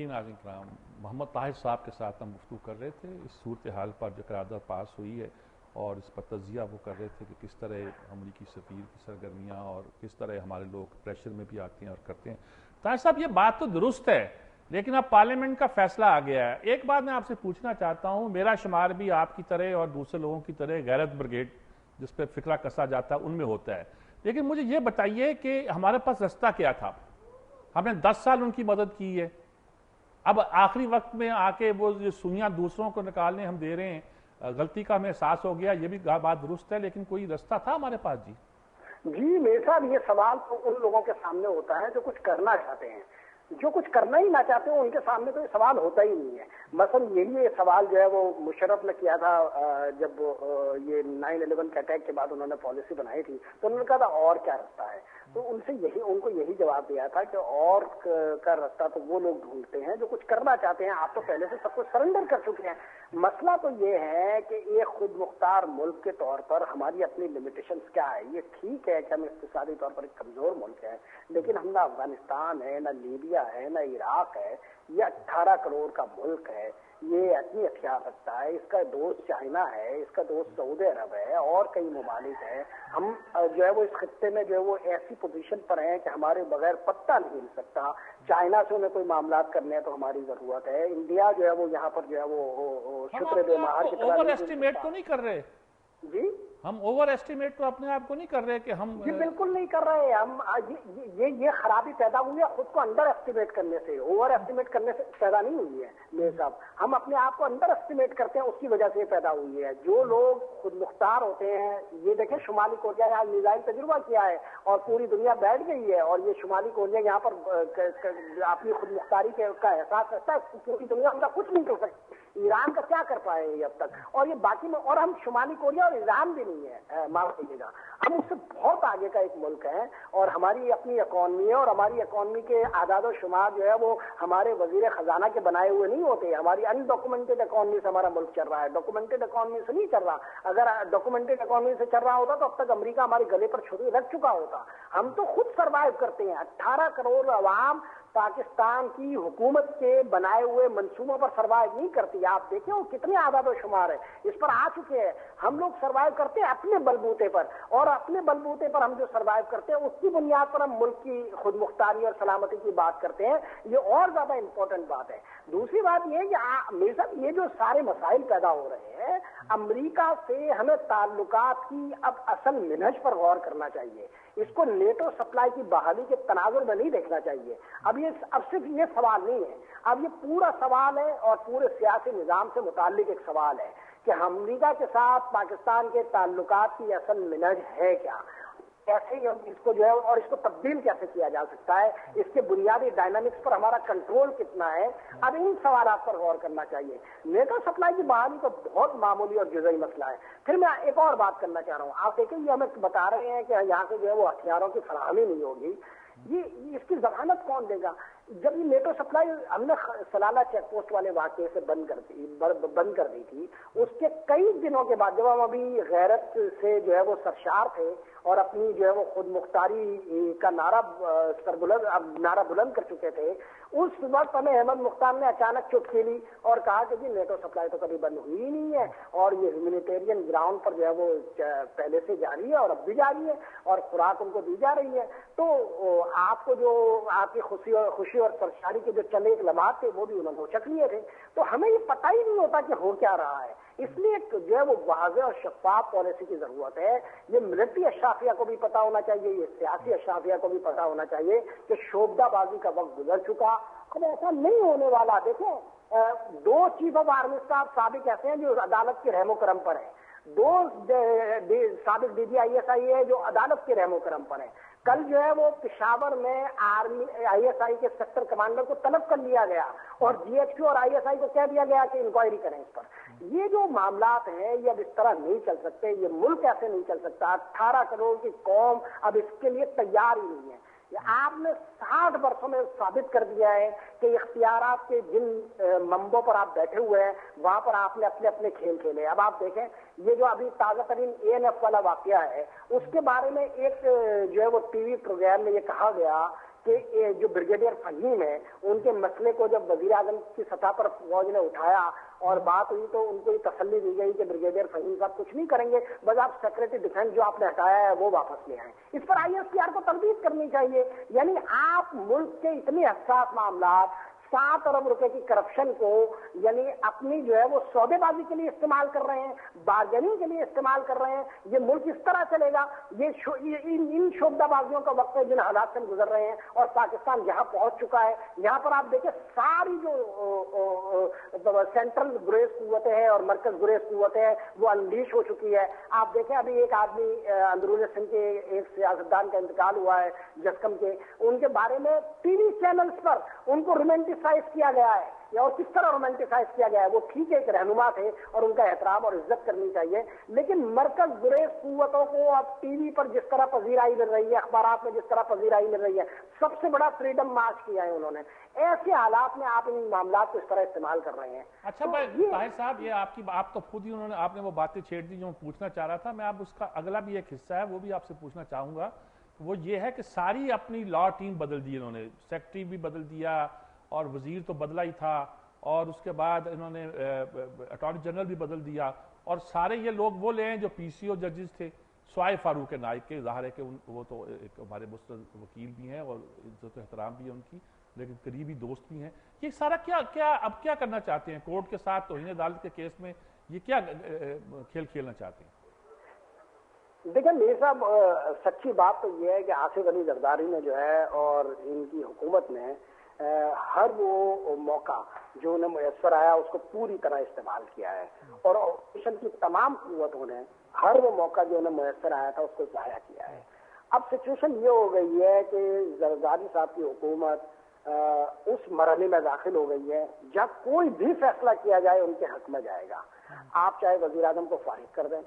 ناظرین کرام، محمد طاہر صاحب کے ساتھ ہم گفتگو کر رہے تھے اس صورتحال پر جو قرارداد پاس ہوئی ہے، اور اس پر تجزیہ وہ کر رہے تھے کہ کس طرح امریکی سفیر کی سرگرمیاں اور کس طرح ہمارے لوگ پریشر میں بھی آتے ہیں اور کرتے ہیں۔ طاہر صاحب، یہ بات تو درست ہے، لیکن اب پارلیمنٹ کا فیصلہ آ گیا ہے۔ ایک بات میں آپ سے پوچھنا چاہتا ہوں، میرا شمار بھی آپ کی طرح اور دوسرے لوگوں کی طرح غیرت بریگیڈ جس پہ فکرہ کسا جاتا ہے ان میں ہوتا ہے، لیکن مجھے یہ بتائیے کہ ہمارے پاس رستہ کیا تھا؟ ہم نے 10 سال ان کی مدد کی ہے، اب آخری وقت میں آ کے وہ سوئیاں دوسروں کو نکالنے ہم دے رہے ہیں، غلطی کا ہمیں احساس ہو گیا، یہ بھی بات درست ہے، لیکن کوئی رستہ تھا ہمارے پاس؟ جی میرے صاحب، یہ سوال تو ان لوگوں کے سامنے ہوتا ہے جو کچھ کرنا چاہتے ہیں۔ جو کچھ کرنا ہی نہ چاہتے ہیں ان کے سامنے تو یہ سوال ہوتا ہی نہیں ہے۔ مثلا یہی یہ سوال جو ہے وہ مشرف نے کیا تھا جب یہ 9/11 کے اٹیک کے بعد انہوں نے پالیسی بنائی تھی، تو انہوں نے کہا تھا اور کیا رستہ ہے، تو ان کو یہی جواب دیا تھا کہ اور کا رستہ تو وہ لوگ ڈھونڈتے ہیں جو کچھ کرنا چاہتے ہیں۔ آپ تو پہلے سے سب کچھ سرنڈر کر چکے ہیں۔ مسئلہ تو یہ ہے کہ ایک خود مختار ملک کے طور پر ہماری اپنی لمیٹیشنز کیا ہے۔ یہ ٹھیک ہے کہ ہم اقتصادی طور پر ایک کمزور ملک ہے، لیکن ہم نہ افغانستان ہے، نہ لیبیا ہے، نہ عراق ہے، یہ 18 کروڑ کا ملک ہے، یہ اتنی ہتھیار رکھتا ہے، اس کا دوست چائنا ہے، اس کا دوست سعودی عرب ہے اور کئی ممالک ہیں۔ ہم جو ہے وہ اس خطے میں جو ہے وہ ایسی پوزیشن پر ہیں کہ ہمارے بغیر پتہ نہیں ہل سکتا۔ چائنا سے انہیں کوئی معاملات کرنے ہیں تو ہماری ضرورت ہے۔ انڈیا جو ہے وہ یہاں پر جو ہے وہ شکر بے مہار کی طرح اوور ایسٹیمیٹ تو نہیں کر رہے؟ جی ہم اوور ایسٹیمیٹ تو اپنے آپ کو نہیں کر رہے کہ ہم جی بالکل نہیں کر رہے۔ ہم یہ خرابی پیدا ہوئی ہے خود کو انڈر ایسٹیمیٹ کرنے سے، اوور ایسٹیمیٹ کرنے سے پیدا نہیں ہوئی ہے میرے صاحب۔ ہم اپنے آپ کو انڈر ایسٹیمیٹ کرتے ہیں، اس کی وجہ سے یہ پیدا ہوئی ہے۔ جو لوگ خود مختار ہوتے ہیں، یہ دیکھیں شمالی کوریا نے آج میزائل تجربہ کیا ہے اور پوری دنیا بیٹھ گئی ہے، اور یہ شمالی کوریا یہاں پر اپنی خود مختاری کا احساس رکھتا ہے۔ پوری دنیا ان کا کچھ نہیں کر سکتی۔ ایران کا کیا کر پائے یہ اب تک، اور یہ باقی میں، اور ہم شمالی کوریا اور ایران بھی نہیں ہے، معاف کیجیے گا، ہم اس سے بہت آگے کا ایک ملک ہے، اور ہماری اپنی اکانومی ہے، اور ہماری اکانومی کے اعداد و شمار جو ہے وہ ہمارے وزیر خزانہ کے بنائے ہوئے نہیں ہوتے۔ ہماری ان ڈاکومنٹڈ اکانومی سے ہمارا ملک چل رہا ہے، ڈاکومنٹڈ اکانومی سے نہیں چل رہا۔ اگر ڈاکومنٹڈ اکانومی سے چل رہا ہوتا تو اب تک امریکہ ہمارے گلے پر چھری رکھ چکا ہوتا۔ ہم تو خود سروائیو کرتے ہیں۔ 18 کروڑ عوام پاکستان کی حکومت کے بنائے ہوئے منصوبوں پر سروائیو نہیں کرتی۔ آپ دیکھیں وہ کتنے اعداد و شمار ہے، اس پر آ چکے ہیں۔ ہم لوگ سروائیو کرتے ہیں اپنے بلبوتے پر، اور اپنے بلبوتے پر ہم جو سروائیو کرتے ہیں اس کی بنیاد پر ہم ملک کی خود مختاری اور سلامتی کی بات کرتے ہیں۔ یہ اور زیادہ امپورٹنٹ بات ہے۔ دوسری بات یہ کہ میرے صاحب یہ جو سارے مسائل پیدا ہو رہے ہیں، امریکہ سے ہمیں تعلقات کی اب اصل منہج پر غور کرنا چاہیے۔ اس کو نیٹو سپلائی کی بحالی کے تناظر میں نہیں دیکھنا چاہیے۔ اب صرف یہ سوال نہیں ہے، اب یہ پورا سوال ہے، اور پورے سیاسی نظام سے متعلق ایک سوال ہے کہ امریکہ کے ساتھ پاکستان کے تعلقات کی اصل منہج ہے کیا، کیسے اس کو جو ہے اور اس کو تبدیل کیسے کیا جا سکتا ہے، اس کے بنیادی ڈائنامکس پر ہمارا کنٹرول کتنا ہے۔ اب ان سوالات پر غور کرنا چاہیے۔ نیٹو سپلائی کی بحالی تو بہت معمولی اور جزئی مسئلہ ہے۔ پھر میں ایک اور بات کرنا چاہ رہا ہوں۔ آپ دیکھیں یہ ہمیں بتا رہے ہیں کہ یہاں سے جو ہے وہ ہتھیاروں کی فراہمی نہیں ہوگی، یہ اس کی ضمانت کون دے گا؟ جب یہ نیٹو سپلائی ہم نے سلالہ چیک پوسٹ والے واقعے سے بند کر دی تھی، اس کے کئی دنوں کے بعد جب ہم ابھی غیرت سے جو ہے وہ سرشار تھے اور اپنی جو ہے وہ خود مختاری کا نعرہ بلند کر چکے تھے، اس وقت ہمیں احمد مختار نے اچانک چٹکی لی اور کہا کہ جی نیٹو سپلائی تو کبھی بند ہوئی ہی نہیں ہے، اور یہ ہیومینیٹیرین گراؤنڈ پر جو ہے وہ پہلے سے جاری ہے اور اب بھی جاری ہے، اور خوراک ان کو دی جا رہی ہے۔ تو آپ کو جو آپ کی خوشی اور سرشاری کے جو چند ایک لمحات تھے وہ بھی انہوں نے اچک لیے تھے۔ تو ہمیں یہ پتہ ہی نہیں ہوتا کہ ہو کیا رہا ہے۔ اس لیے جو ہے وہ واضح اور شفاف پالیسی کی ضرورت ہے۔ یہ ملٹری اشرافیہ کو بھی پتہ ہونا چاہیے، یہ سیاسی اشرافیہ کو بھی پتہ ہونا چاہیے کہ شعبدہ بازی کا وقت گزر چکا، اب ایسا نہیں ہونے والا۔ دیکھیں 2 چیف آف آرمی اسٹاف سابق ایسے ہیں جو عدالت کے رحم و کرم پر ہیں، 2 سابق DGISI ہے جو عدالت کے رحم و کرم پر ہیں۔ کل جو ہے وہ پشاور میں ISI کے سیکٹر کمانڈر کو طلب کر لیا گیا، اور GHQ اور ISI کو کہہ دیا گیا کہ انکوائری کریں اس پر۔ یہ جو معاملات ہیں یہ اب اس طرح نہیں چل سکتے، یہ ملک ایسے نہیں چل سکتا۔ 18 کروڑ کی قوم اب اس کے لیے تیار ہی نہیں ہے۔ آپ نے 60 برسوں میں ثابت کر دیا ہے کہ اختیارات کے جن منبعوں پر آپ بیٹھے ہوئے ہیں وہاں پر آپ نے اپنے اپنے کھیل کھیلے۔ اب آپ دیکھیں یہ جو ابھی تازہ ترین ANF والا واقعہ ہے، اس کے بارے میں ایک جو ہے وہ TV پروگرام میں یہ کہا گیا کہ جو بریگیڈیئر فہیم ہے ان کے مسئلے کو جب وزیر اعظم کی سطح پر فوج نے اٹھایا اور بات ہوئی تو ان کو یہ تسلی دی گئی کہ بریگیڈیئر فہیم صاحب کچھ نہیں کریں گے، بس آپ سیکریٹری ڈیفینس جو آپ نے ہٹایا ہے وہ واپس لے آئیں۔ اس پر ISPR کو تردید کرنی چاہیے۔ یعنی آپ ملک کے اتنے حساس معاملات، 7 ارب روپے کی کرپشن کو یعنی اپنی جو ہے وہ سودے بازی کے لیے استعمال کر رہے ہیں، بارگیننگ کے لیے استعمال کر رہے ہیں۔ یہ ملک اس طرح چلے گا؟ ان شعبہ بازیوں کا وقت ہے جن حالات سے گزر رہے ہیں، اور پاکستان یہاں پہنچ چکا ہے۔ یہاں پر آپ دیکھیں ساری جو سینٹرل گریز قوتیں ہیں اور مرکز گریز قوتیں ہیں وہ انلیش ہو چکی ہے۔ آپ دیکھیں ابھی ایک آدمی اندرون سندھ کے ایک سیاستدان کا انتقال ہوا ہے جسکم کے، ان کے بارے میں ٹی وی چینلز پر ان کو رومینٹیسائز کیا گیا ہے، یا اور کس طرح رومینٹیسائز کیا گیا ہے۔ وہ ٹھیک ہے ایک رہنما تھے اور ان کا احترام اور عزت کرنی چاہیے، لیکن مرکز گریز قوتوں کو اب ٹی وی پر جس طرح پذیرائی مل رہی ہے، اخبارات میں جس طرح پذیرائی مل رہی ہے، سب سے بڑا فریڈم مارچ کیا ہے انہوں نے۔ ایسے حالات میں آپ ان معاملات کو اس طرح استعمال کر رہے ہیں۔ اچھا بھائی طاہر صاحب، یہ آپ تو خود ہی آپ نے وہ باتیں چھیڑ دی جو میں پوچھنا چاہ رہا تھا۔ میں اب اس کا اگلا بھی ایک حصہ ہے وہ بھی آپ سے پوچھنا چاہوں گا، وہ یہ ہے کہ ساری اپنی لا ٹیم بدل دی انہوں نے، سیکرٹری بھی بدل دیا اور وزیر تو بدلا ہی تھا، اور اس کے بعد انہوں نے اٹارنی جنرل بھی بدل دیا، اور سارے یہ لوگ وہ لے ہیں جو PCO ججز تھے سوائے فاروق نائب کے۔ ظاہر ہے کہ وہ تو ایک ہمارے مستند وکیل بھی ہیں اور عزت و احترام بھی ہے ان کی، لیکن قریبی دوست بھی ہیں۔ یہ سارا اب کیا کرنا چاہتے ہیں کورٹ کے ساتھ توہین عدالت کے کیس میں؟ یہ کیا کھیل کھیلنا چاہتے ہیں؟ دیکھیں میر صاحب، سچی بات تو یہ ہے کہ آصف علی زرداری نے جو ہے اور ان کی حکومت نے ہر وہ موقع جو انہیں میسر آیا اس کو پوری طرح استعمال کیا ہے، اور اپوزیشن کی تمام قوتوں نے ہر وہ موقع جو انہیں میسر آیا تھا اس کو ضائع کیا ہے۔ اب سچویشن یہ ہو گئی ہے کہ زرداری صاحب کی حکومت اس مرحلے میں داخل ہو گئی ہے جہاں کوئی بھی فیصلہ کیا جائے ان کے حق میں جائے گا۔ آپ چاہے وزیر اعظم کو فارغ کر دیں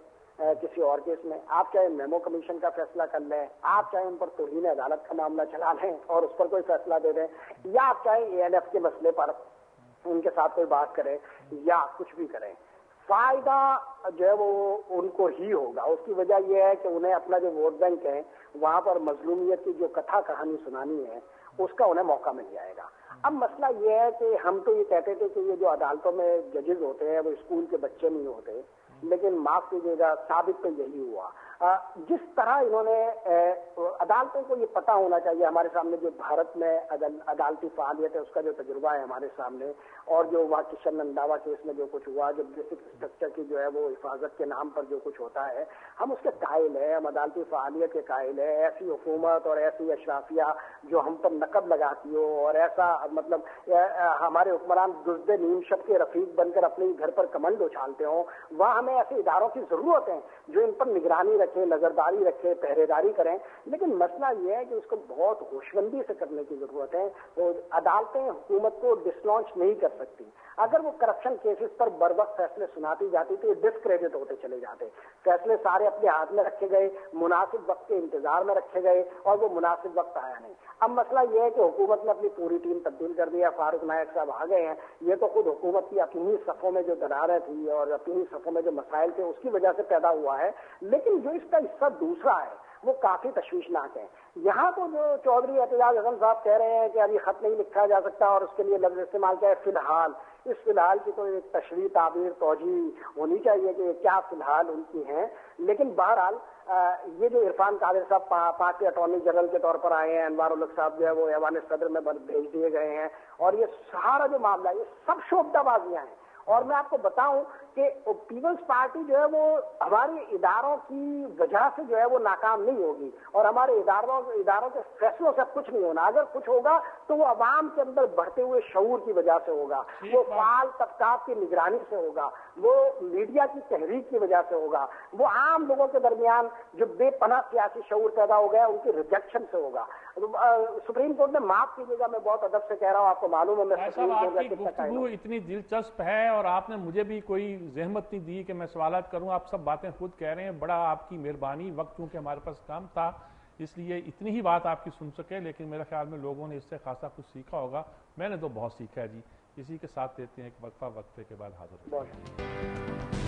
کسی اور کیس میں، آپ چاہے میمو کمیشن کا فیصلہ کر لیں، آپ چاہے ان پر توہین عدالت کا معاملہ چلا لیں اور اس پر کوئی فیصلہ دے دیں، یا آپ چاہے ALF کے مسئلے پر ان کے ساتھ کوئی بات کریں یا کچھ بھی کریں، فائدہ جو ہے وہ ان کو ہی ہوگا۔ اس کی وجہ یہ ہے کہ انہیں اپنا جو ووٹ بینک ہے وہاں پر مظلومیت کی جو کتھا کہانی سنانی ہے اس کا انہیں موقع مل جائے گا۔ اب مسئلہ یہ ہے کہ ہم تو یہ کہتے تھے کہ یہ جو عدالتوں میں ججز ہوتے ہیں وہ اسکول کے بچے نہیں ہوتے، لیکن معاف کیجیے گا ثابت تو یہی ہوا۔ جس طرح انہوں نے عدالتوں کو یہ پتہ ہونا چاہیے، ہمارے سامنے جو بھارت میں عدالتی فعالیت ہے اس کا جو تجربہ ہے ہمارے سامنے، اور جو وہاں کشن رنگاوا کیس میں جو کچھ ہوا، جو بیسک اسٹرکچر کی جو ہے وہ حفاظت کے نام پر جو کچھ ہوتا ہے، ہم اس کے قائل ہیں، ہم عدالتی فعالیت کے قائل ہیں۔ ایسی حکومت اور ایسی اشرافیہ جو ہم پر نقب لگاتی ہو اور ایسا مطلب ہمارے حکمران دزد نیم شب کے رفیق بن کر اپنے گھر پر کمنڈ اچھالتے ہوں، وہاں ہمیں ایسے اداروں کی ضرورت ہے جو ان پر نگرانی رکھے، نظرداری رکھے، پہرے داری کریں۔ لیکن مسئلہ یہ ہے کہ اس کو بہت ہوشمندی سے کرنے کی ضرورت ہے۔ عدالتیں حکومت کو ڈسلانچ نہیں کر سکتی۔ اگر وہ کرپشن کیسز پر بر وقت فیصلے سناتی جاتی تو یہ ڈسکریڈٹ ہوتے چلے جاتے، فیصلے سارے اپنے ہاتھ میں رکھے گئے، مناسب وقت کے انتظار میں رکھے گئے اور وہ مناسب وقت آیا نہیں۔ اب مسئلہ یہ ہے کہ حکومت نے اپنی پوری ٹیم تبدیل کر دیا، فاروق نائک صاحب آ گئے ہیں۔ یہ تو خود حکومت کی اپنی ہی صفوں میں جو دراریں تھی اور اپنی ہی صفوں میں جو مسائل تھے اس کی وجہ سے پیدا ہوا ہے، لیکن جو اس کا حصہ دوسرا ہے وہ کافی تشویشناک ہے۔ یہاں تو جو چودھری اعتزاز احسن صاحب کہہ رہے ہیں کہ ابھی خط نہیں لکھا جا سکتا اور اس کے لیے لفظ استعمال کیا ہے فی الحال، اس فی الحال کی تو ایک تشریح تعبیر توجیہ ہونی چاہیے کہ کیا فی الحال ان کی ہیں۔ لیکن بہرحال یہ جو عرفان قادر صاحب 5 اٹارنی جنرل کے طور پر آئے ہیں، انوار الحق صاحب جو ہے وہ ایوان صدر میں بھیج دیے گئے ہیں، اور یہ سارا جو معاملہ ہے یہ سب شعبدہ بازیاں ہیں۔ اور میں آپ کو بتاؤں کہ پیپلز پارٹی جو ہے وہ ہمارے اداروں کی وجہ سے جو ہے وہ ناکام نہیں ہوگی، اور ہمارے اداروں کے فیصلوں سے کچھ نہیں ہونا۔ اگر کچھ ہوگا تو وہ عوام کے اندر بڑھتے ہوئے شعور کی وجہ سے ہوگا، وہ فعال طبقات کی نگرانی سے ہوگا، وہ میڈیا کی تحریک کی وجہ سے ہوگا، وہ عام لوگوں کے درمیان جو بے پناہ سیاسی شعور پیدا ہو گیا ان کی ریجیکشن سے ہوگا۔ سپریم کورٹ نے معاف کیجیے گا، میں بہت ادب سے کہہ رہا ہوں، آپ کو معلوم ہے میں سپریم کورٹ کا کتنا قائل ہوں۔ اتنی دلچسپ ہے اور آپ نے مجھے بھی کوئی زحمت نہیں دی کہ میں سوالات کروں، آپ سب باتیں خود کہہ رہے ہیں، بڑا آپ کی مہربانی۔ وقت چونکہ ہمارے پاس کام تھا اس لیے اتنی ہی بات آپ کی سن سکے، لیکن میرے خیال میں لوگوں نے اس سے خاصا کچھ سیکھا ہوگا۔ میں نے تو بہت سیکھا ہے جی۔ اسی کے ساتھ دیتے ہیں ایک وقفہ، وقفے کے بعد حاضر ہوتے ہیں۔